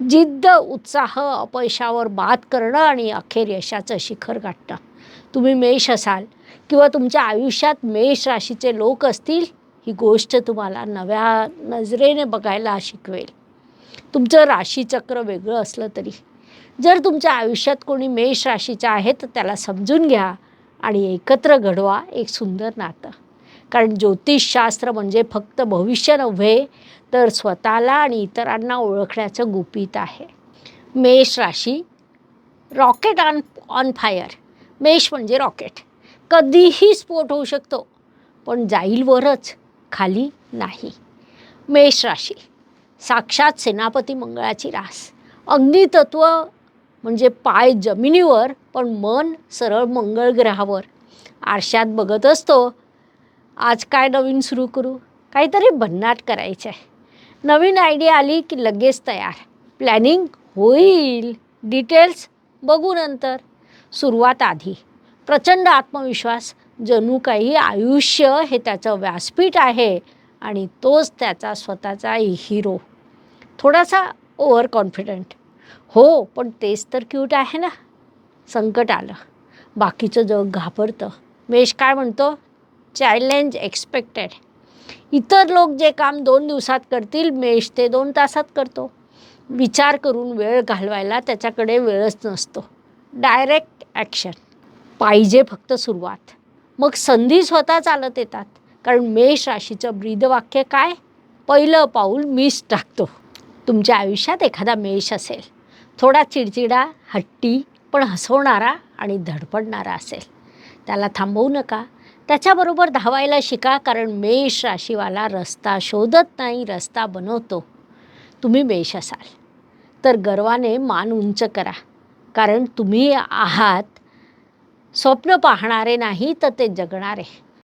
जिद्द, उत्साह, अपयशावर मात करणं आणि अखेर यशाचं शिखर गाठणं. तुम्ही मेष असाल किंवा तुमच्या आयुष्यात मेष राशीचे लोक असतील, ही गोष्ट तुम्हाला नव्या नजरेने बघायला शिकवेल. तुमचं राशीचक्र वेगळं असलं तरी. जर तुमच्या आयुष्यात कोणी मेष राशीचं आहे तर त्याला समजून घ्या आणि एकत्र घडवा एक सुंदर नातं. कारण ज्योतिषशास्त्र म्हणजे फक्त भविष्य नव्हे, तर स्वतःला आणि इतरांना ओळखण्याचं गुपित आहे. मेष राशी, रॉकेट ऑन ऑन फायर. मेष म्हणजे रॉकेट. कधीही स्फोट होऊ शकतो, पण जाईल वरच, खाली नाही. मेष राशी, साक्षात सेनापती मंगळाची रास. अग्नितत्व म्हणजे पाय जमिनीवर, पण मन सरळ मंगळ ग्रहावर. आरशात बघत असतो, आज काय नवीन सुरू करू, काहीतरी भन्नाट करायचं आहे. नवीन आयडिया आली की लगेच तयार. प्लॅनिंग होईल, डिटेल्स बघू नंतर. सुरुवात आधी. प्रचंड आत्मविश्वास, जणू काही आयुष्य हे त्याचं व्यासपीठ आहे आणि तोच त्याचा स्वतःचा हिरो. थोडासा ओव्हर कॉन्फिडंट. हो, पण तेच तर क्यूट आहे ना. संकट आलं, बाकीचं जग घाबरतं. मेष काय म्हणतो? Challenge expected. इतर लोक जे काम 2 दिवसात करतील, मेष ते 2 तासात करतो. विचार करून वेळ घालवायला त्याच्याकडे वेळच नसतो. Direct action. पाहिजे फक्त सुरुवात, मग संधी स्वतः चालत येतात. कारण मेष राशीचं ब्रीदवाक्य काय? पहिलं पाऊल मीच टाकतो. तुमच्या आयुष्यात एखादा मेष असेल, थोडा चिडचिडा, हट्टी, पण हसवणारा आणि धडपडणारा असेल, त्याला थांबवू नका. त्याच्याबरोबर धावायला शिका. कारण मेष राशीवाला रस्ता शोधत नाही, रस्ता बनवतो. तुम्ही मेष असाल तर गर्वाने मान उंच करा. कारण तुम्ही आहात स्वप्न पाहणारे नाही तर ते जगणारे.